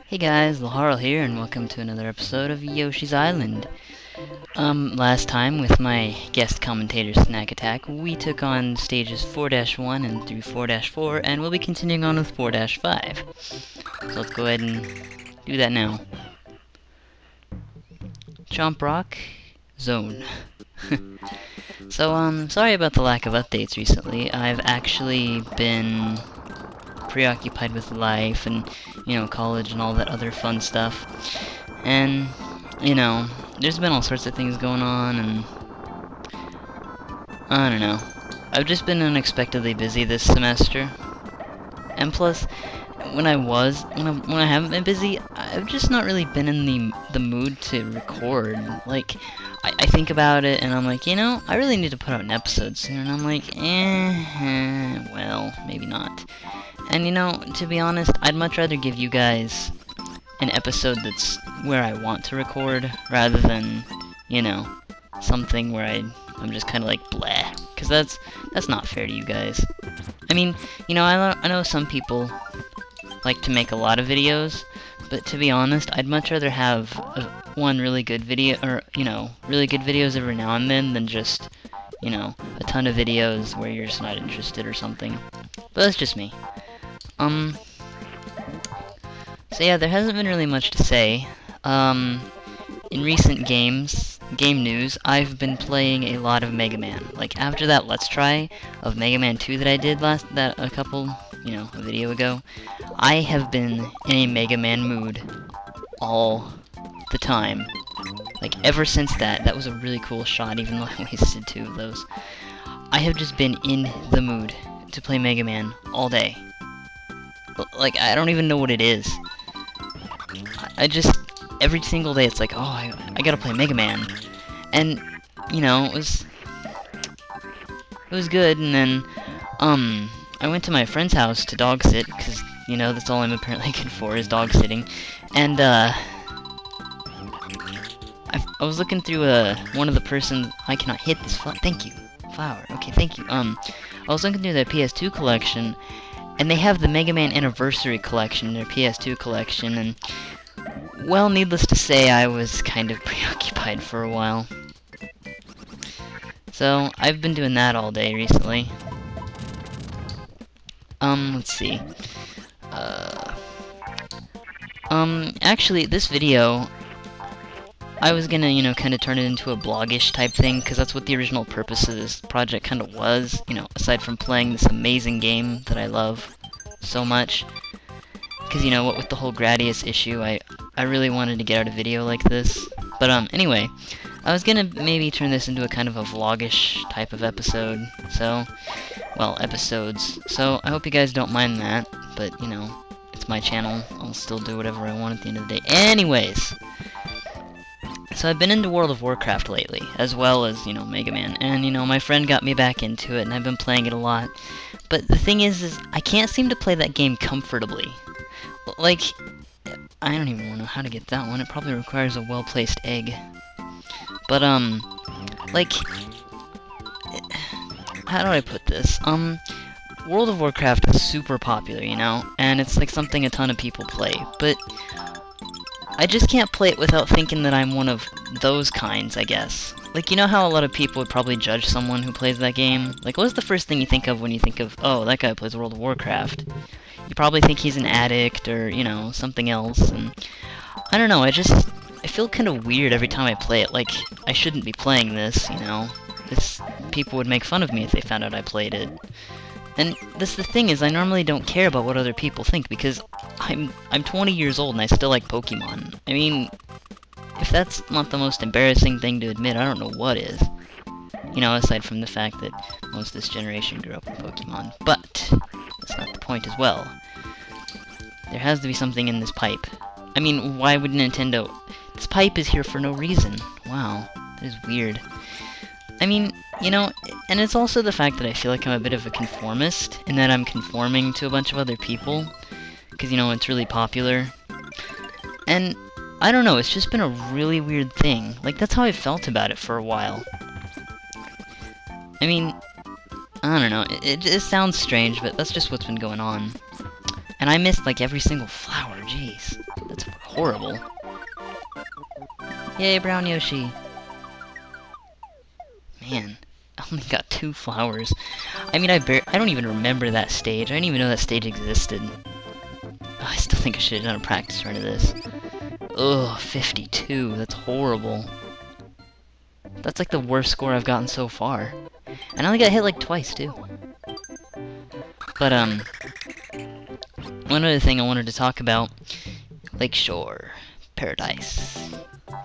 Hey guys, Laharl here, and welcome to another episode of Yoshi's Island. Last time, with my guest commentator Snack Attack, we took on stages 4-1 and through 4-4, and we'll be continuing on with 4-5. So let's go ahead and do that now. Chomp Rock Zone. So, sorry about the lack of updates recently. I've actually been preoccupied with life and, college and all that other fun stuff. And, there's been all sorts of things going on, and I don't know. I've just been unexpectedly busy this semester. And plus, when I haven't been busy, I've just not really been in the mood to record. Like, I think about it, and I'm like, I really need to put out an episode soon, and I'm like, well, maybe not. And to be honest, I'd much rather give you guys an episode that's where I want to record, rather than, something where I'm just kind of like, bleh. Because that's not fair to you guys. I mean, I know some people like to make a lot of videos, but to be honest, I'd much rather have one really good video, or, really good videos every now and then than just, a ton of videos where you're just not interested or something. But that's just me. So yeah, there hasn't been really much to say. In recent game news, I've been playing a lot of Mega Man. Like, after that Let's Try of Mega Man 2 that I did a video ago, I have been in a Mega Man mood all the time. Like, ever since that was a really cool shot, even though I wasted 2 of those. I have just been in the mood to play Mega Man all day. Like, I don't even know what it is. I just, every single day it's like, oh, I gotta play Mega Man. And, it was good, and then, I went to my friend's house to dog sit, because, that's all I'm apparently good for, is dog sitting. And, I was looking through, one of the persons, I cannot hit this thank you, flower, okay, thank you. I was looking through their PS2 collection, and they have the Mega Man Anniversary Collection, their PS2 collection, and, well, needless to say, I was kind of preoccupied for a while. So, I've been doing that all day recently. Let's see. Actually, this video, I was gonna, kind of turn it into a vloggish type thing, because that's what the original purpose of this project kind of was, aside from playing this amazing game that I love so much. Because, what with the whole Gradius issue, I really wanted to get out a video like this. But, anyway, I was gonna maybe turn this into a kind of a vloggish type of episode, so, well, episodes. So, I hope you guys don't mind that, but, it's my channel. I'll still do whatever I want at the end of the day. Anyways, so I've been into World of Warcraft lately, as well as, Mega Man, and, my friend got me back into it, and I've been playing it a lot. But the thing is I can't seem to play that game comfortably. Like, I don't even know how to get that one. It probably requires a well-placed egg. But, like, how do I put this? World of Warcraft is super popular, and it's like something a ton of people play, but I just can't play it without thinking that I'm one of those kinds, I guess. Like, how a lot of people would probably judge someone who plays that game? Like, what's the first thing you think of when you think of, oh, that guy plays World of Warcraft? You probably think he's an addict, or, something else, and I don't know, I feel kind of weird every time I play it, like, I shouldn't be playing this, people would make fun of me if they found out I played it. And the thing is, I normally don't care about what other people think, because I'm 20 years old and I still like Pokemon. I mean, if that's not the most embarrassing thing to admit, I don't know what is. Aside from the fact that most of this generation grew up with Pokemon. But that's not the point as well. There has to be something in this pipe. I mean, why would Nintendo... This pipe is here for no reason. Wow, that is weird. I mean, and it's also the fact that I feel like I'm a bit of a conformist, in that I'm conforming to a bunch of other people, because, it's really popular. And, I don't know, it's just been a really weird thing. Like, that's how I felt about it for a while. I mean, I don't know, it sounds strange, but that's just what's been going on. And I missed, like, every single flower. Jeez. That's horrible. Yay, brown Yoshi. Man, I only got 2 flowers. I mean, I don't even remember that stage. I didn't even know that stage existed. Oh, I still think I should have done a practice run of this. Ugh, 52. That's horrible. That's like the worst score I've gotten so far. And I only got hit like twice, too. But, one other thing I wanted to talk about. Lakeshore Paradise.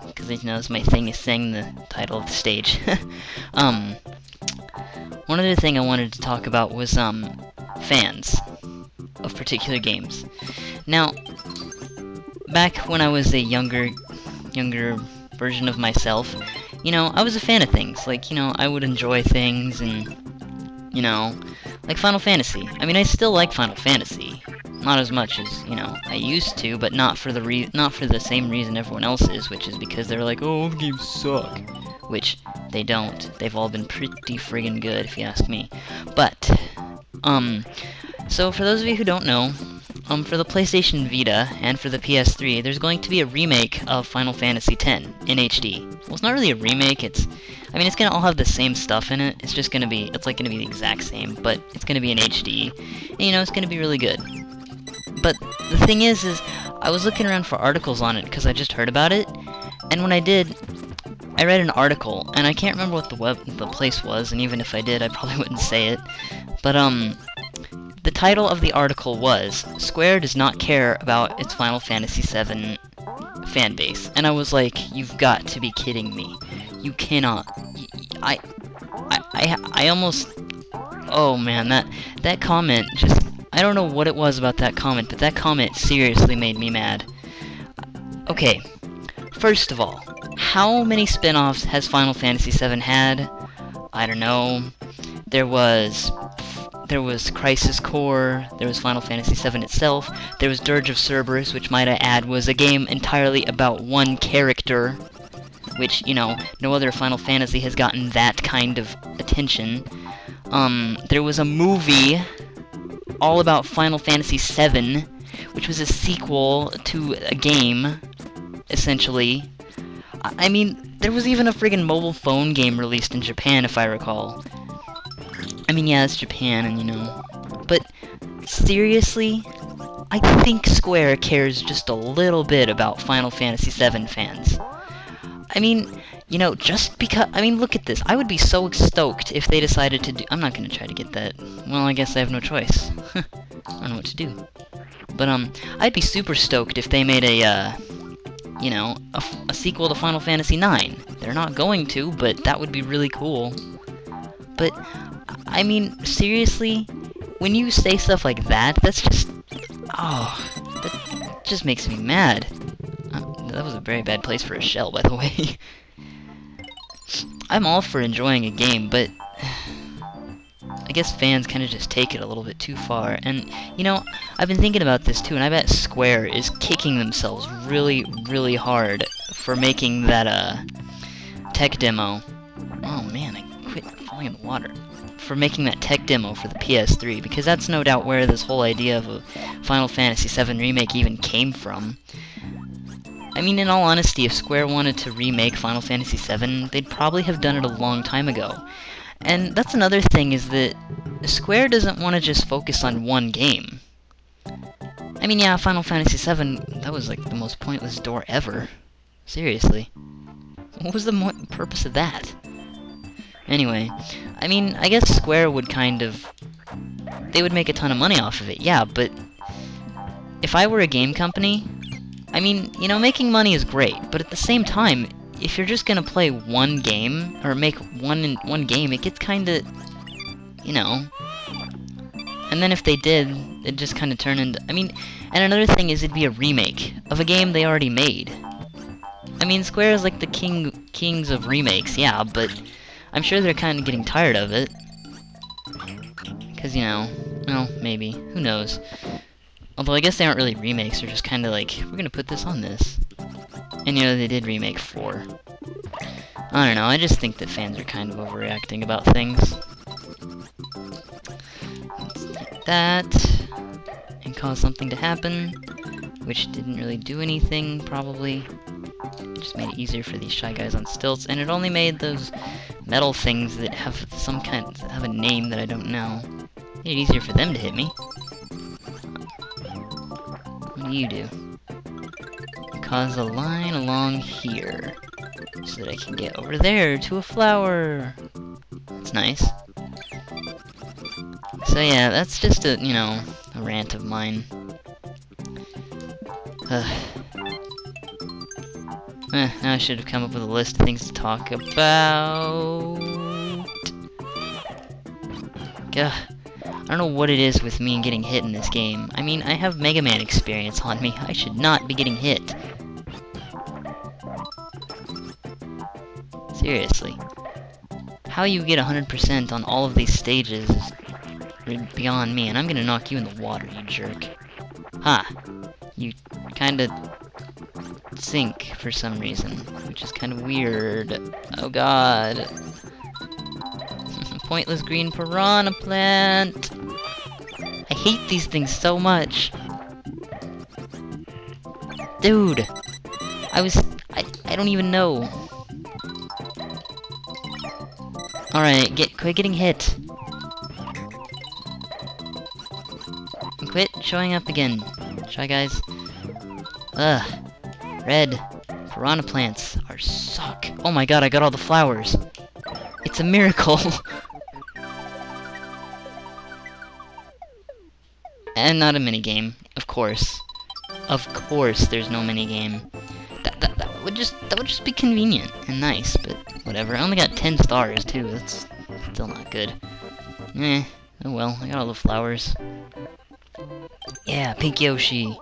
Because, you know, my thing is saying the title of the stage. One other thing I wanted to talk about was, fans of particular games. Now, back when I was a younger version of myself, you know, I was a fan of things. Like, you know, I would enjoy things and, you know, like Final Fantasy. I mean, I still like Final Fantasy. Not as much as, you know, I used to, but not for the same reason everyone else is, which is because they're like, oh, all the games suck. Which, they don't. They've all been pretty friggin' good, if you ask me. But, so for those of you who don't know, for the PlayStation Vita and for the PS3, there's going to be a remake of Final Fantasy X in HD. Well, it's not really a remake, I mean, it's gonna all have the same stuff in it. It's just gonna be, it's like gonna be the exact same, but it's gonna be in HD. And, you know, it's gonna be really good. But the thing is I was looking around for articles on it because I just heard about it, and when I did, I read an article, and I can't remember what the place was, and even if I did, I probably wouldn't say it. But the title of the article was "Square does not care about its Final Fantasy VII fan base," and I was like, "You've got to be kidding me! You cannot!" I almost, oh man, that comment just. I don't know what it was about that comment, but that comment seriously made me mad. Okay, first of all, how many spin-offs has Final Fantasy VII had? I don't know. There was Crisis Core, there was Final Fantasy VII itself, there was Dirge of Cerberus, which might I add was a game entirely about one character, which, you know, no other Final Fantasy has gotten that kind of attention. There was a movie all about Final Fantasy VII, which was a sequel to a game, essentially. I mean, there was even a friggin' mobile phone game released in Japan, if I recall. I mean, yeah, it's Japan, and you know. But, seriously, I think Square cares just a little bit about Final Fantasy VII fans. I mean, you know, just because, I mean, look at this. I would be so stoked if they decided to do, I'm not gonna try to get that. Well, I guess I have no choice. I don't know what to do. But, I'd be super stoked if they made a, you know, a sequel to Final Fantasy IX. They're not going to, but that would be really cool. But, I mean, seriously, when you say stuff like that, that's just, oh, that just makes me mad. That was a very bad place for a shell, by the way. I'm all for enjoying a game, but I guess fans kind of just take it a little bit too far. And, you know, I've been thinking about this too, and I bet Square is kicking themselves really, really hard for making that, tech demo. Oh man, I quit falling in the water. For making that tech demo for the PS3, because that's no doubt where this whole idea of a Final Fantasy VII remake even came from. I mean, in all honesty, if Square wanted to remake Final Fantasy VII, they'd probably have done it a long time ago. And that's another thing, is that Square doesn't want to just focus on one game. I mean, yeah, Final Fantasy VII, that was like the most pointless door ever. Seriously. What was the purpose of that? Anyway, I mean, I guess Square would kind of, they would make a ton of money off of it, yeah, but if I were a game company, I mean, you know, making money is great, but at the same time, if you're just gonna play one game, or make one game, it gets kinda, you know. And then if they did, it'd just kinda turn into, I mean, and another thing is it'd be a remake of a game they already made. I mean, Square is like the kings of remakes, yeah, but I'm sure they're kinda getting tired of it. Because, you know, well, maybe, who knows. Although I guess they aren't really remakes, they're just kind of like, we're gonna put this on this. And you know, they did remake 4. I don't know, I just think that fans are kind of overreacting about things. Let's take that, and cause something to happen, which didn't really do anything, probably. It just made it easier for these Shy Guys on stilts, and it only made those metal things that have have a name that I don't know. Made it easier for them to hit me. What do? You cause a line along here, so that I can get over there to a flower. That's nice. So yeah, that's just a, you know, a rant of mine. Now I should have come up with a list of things to talk about. Gah. I don't know what it is with me and getting hit in this game. I mean, I have Mega Man experience on me. I should not be getting hit. Seriously. How you get 100% on all of these stages is beyond me, and I'm gonna knock you in the water, you jerk. Ha! You kinda sink for some reason, which is kind of weird. Oh god. Pointless green piranha plant! I hate these things so much! Dude! I don't even know. Alright, quit getting hit. And quit showing up again. Shy Guys. Ugh. Red. Piranha plants suck. Oh my god, I got all the flowers. It's a miracle. And not a minigame, of course. Of course there's no minigame. That would just be convenient and nice, but whatever. I only got 10 stars too, that's still not good. Eh, oh well, I got all the flowers. Yeah, pink Yoshi.